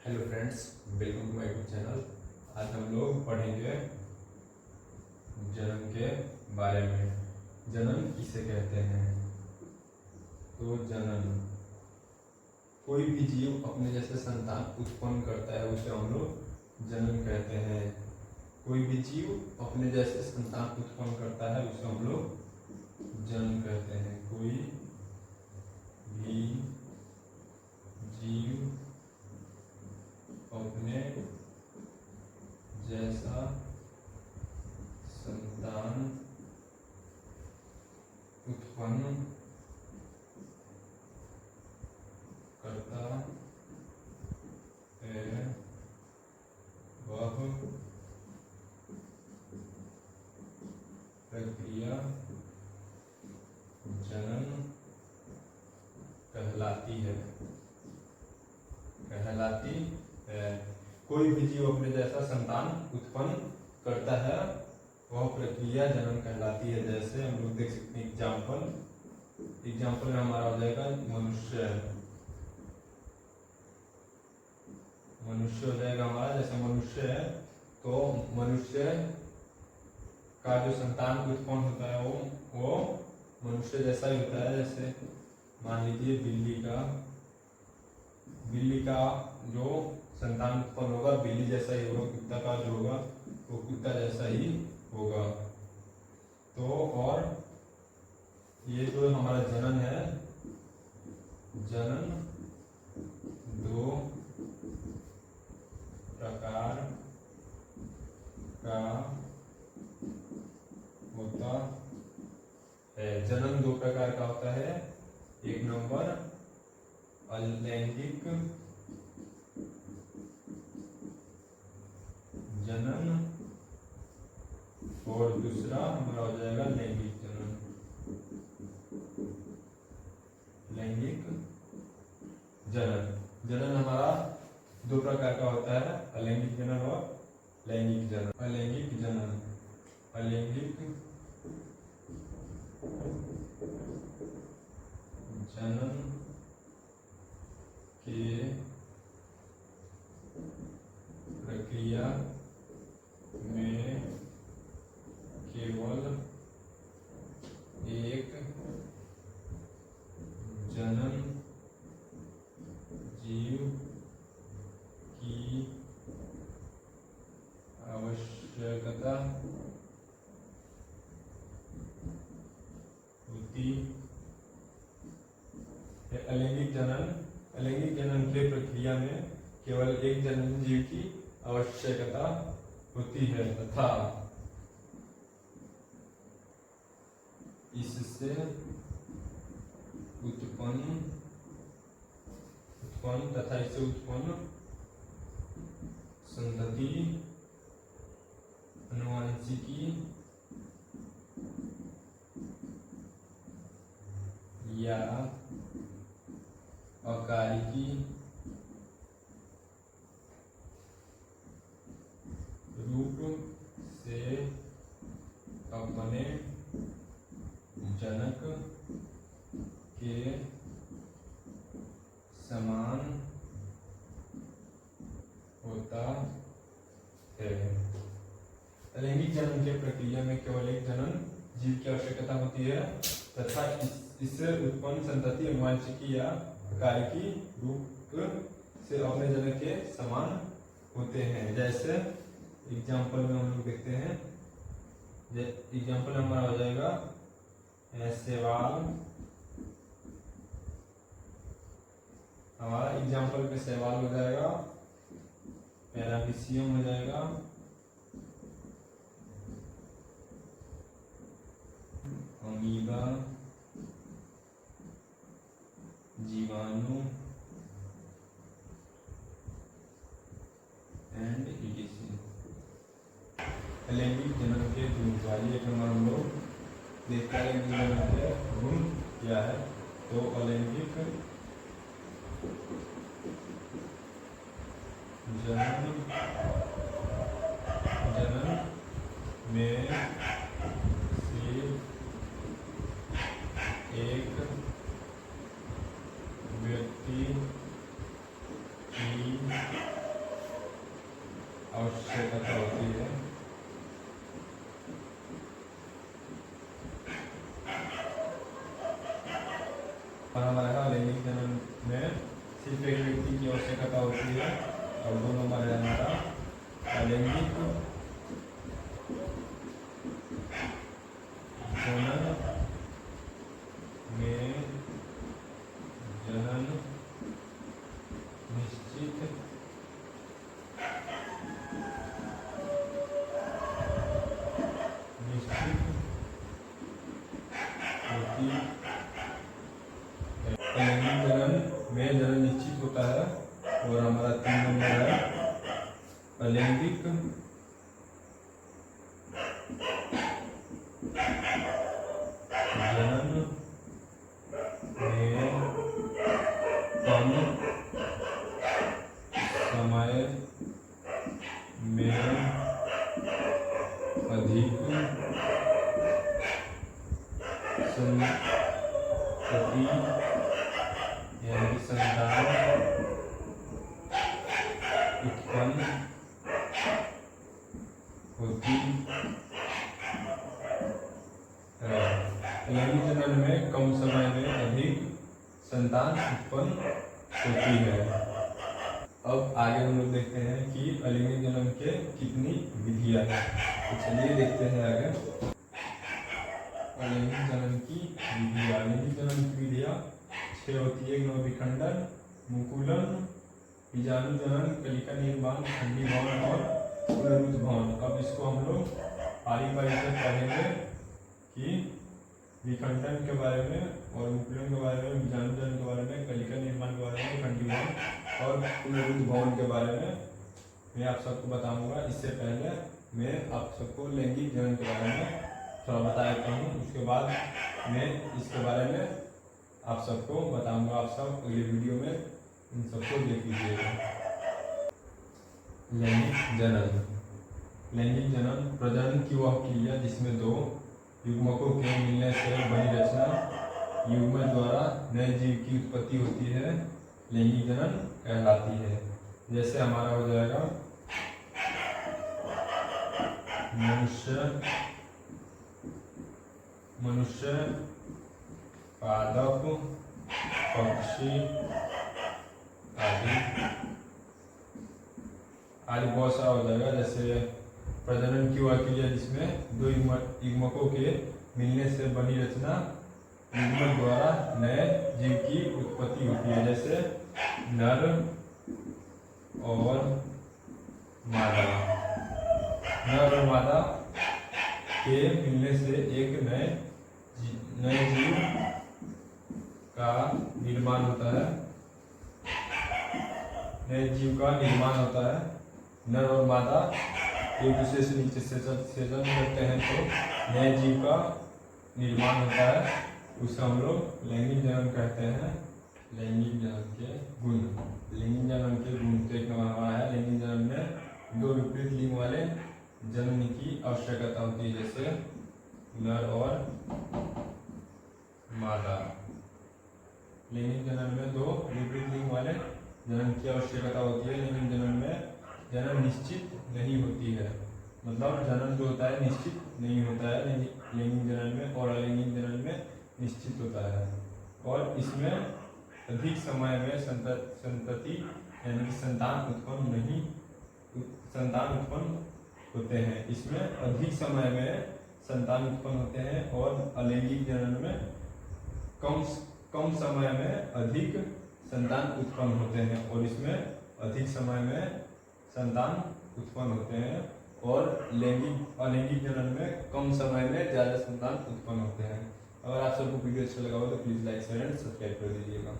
Hello friends, welcome to my YouTube channel. आज हम लोग पढ़ेंगे जन्म के बारे में। जन्म किसे कहते हैं? तो जन्म, कोई भी जीव अपने जैसे संतान उत्पन्न करता है उसे हम लोग जन्म कहते हैं। कोई भी जीव अपने जैसे संतान उत्पन्न करता है उसे हम लोग जन्म कहते हैं। कोई भी जीव अपने जैसा संतान उत्पन्न करता है वह प्रक्रिया जन्म कहलाती है। कोई भी जीव अपने जैसा संतान उत्पन्न करता है वह प्रक्रिया जन्म कहलाती है। जैसे हम लोग देख सकते हैं एग्जाम्पल में हमारा हो जाएगा मनुष्य हो जाएगा हमारा। जैसे मनुष्य है तो मनुष्य का जो संतान उत्पन्न होता है वो मनुष्य जैसा ही होता है। जैसे मान लीजिए बिल्ली का जो संतान उत्पन्न होगा बिल्ली जैसा ही होगा, कुत्ता का जो होगा वो कुत्ता जैसा ही होगा। तो और ये जो हमारा जनन है, जनन दो प्रकार का होता है। जनन दो प्रकार का होता है। एक नंबर अलैंगिक जनन और दूसरा हमारा हो जाएगा लैंगिक जनन। लैंगिक जनन हमारा दो प्रकार का होता है, अलैंगिक जनन और लैंगिक जनन। अलैंगिक जनन के प्रक्रिया में केवल एक जनन जीव की आवश्यकता होती है। अलैंगिक जनन के प्रक्रिया में केवल एक जनन जीव की आवश्यकता होती है तथा इससे उत्पन्न संतति अनुवांशिकी या अकारिकी रूप से अपने जनक के समान होता है। अलैंगिक जनन के प्रक्रिया में केवल एक जनन जीव की आवश्यकता होती है तथा इससे उत्पन्न संतति अनुवांशिकी या अकारिकी रूप से अपने जनक के समान होते हैं। जैसे एग्जाम्पल में हम लोग देखते हैं, एग्जाम्पल हमारा हो जाएगा सवाल। हमारा एग्जाम्पल पे सवाल हो जाएगा, पैरामीशियम हो जाएगा, अमीबा, जीवाणु एंड इडिसन। अलैंगिक जनन के गुण वाली एक नंबर हम लोग देखते हैं जनन के गुण क्या है। तो अलैंगिक जनन में सिर्फ एक व्यक्ति की आवश्यकता होती है। हमारा लैंगिक जनन में सिर्फ एक व्यक्ति की आवश्यकता होती है और 2 नंबर है हमारा अलैंगिक जनन में जनन निश्चित होती है। अलैंगिक जनन में जनन निश्चित होता है और हमारा 3 नंबर है अलैंगिक जनन में कम समय में अधिक संतति यानी संतान उत्पन्न होती है। अलैंगिक जनन में कम समय में अधिक संतान उत्पन्न होती है। अब आगे हम लोग देखते हैं कि अलैंगिक जनन के कितनी विधियां हैं। तो चलिए देखते हैं आगे अलैंगिक जनन की विधियां। अलैंगिक जनन की विधियां 6 होती है। विखंडन, मुकुलन, बीजाणु जनन, कलिका निर्माण, खंडीभवन और पुनरुत्भवन। अब इसको हम लोग पारी पारी से पढ़ेंगे कि विखंडन के बारे में और मुकुलन के बारे में, बीजाणु जनन के बारे में, कलिका निर्माण के बारे में, खंडीभवन और पुनरुत्भवन के बारे में मैं आप सबको बताऊंगा। इससे पहले मैं आप सबको लैंगिक जनन के बारे में थोड़ा बता देता हूँ। उसके बाद मैं इसके बारे में आप सबको बताऊंगा। आप सब अगले वीडियो में इन सबको देख लीजिएगा। लैंगिक जनन। लैंगिक जनन प्रजनन की वह क्रिया जिसमें 2 युग्मकों के मिलने से बनी रचना युग्मज द्वारा नए जीव की उत्पत्ति होती है, लैंगिक जनन कहलाती है। जैसे हमारा हो जाएगा मनुष्य, पादप, पक्षी आदि बहुत सारा हो जाएगा। जैसे प्रजनन की वह क्रिया जिसमें 2 युग्मकों के मिलने से बनी रचना युग्मज द्वारा नए जीव की उत्पत्ति होती है। जैसे नर और मादा। नर और मादा के मिलने से एक नए जीव का निर्माण होता है। नए जीव का निर्माण होता है। नर और मादा एक दूसरे से नीचे सेचन करते हैं तो नए जीव का निर्माण होता है। उसे हम लोग लैंगिक जनन कहते हैं। लैंगिक जनन के गुण। लैंगिक जनन के गुण तो एक नंबर हमारा है। लैंगिक जनन में 2 विपरीत लिंग वाले जनन की आवश्यकता होती है। जैसे नर और मादा। लैंगिक जनन में 2 विपरीत लिंग वाले जनन की आवश्यकता होती है। लैंगिक जनन में जनन निश्चित नहीं होती है। मतलब जनन जो होता है निश्चित नहीं होता है लैंगिक जनन में, और अलैंगिक जनन में निश्चित होता है। और इसमें अधिक समय में संतति यानी कि संतान उत्पन्न होते हैं। इसमें अधिक समय में संतान उत्पन्न होते हैं। और अलैंगिक जनन में कम समय में अधिक संतान उत्पन्न होते हैं। और इसमें अधिक समय में संतान उत्पन्न होते हैं। और अलैंगिक जनन में कम समय में ज़्यादा संतान उत्पन्न होते हैं। अगर आप सबको वीडियो अच्छा लगा हो तो please like share and subscribe कर दीजिएगा।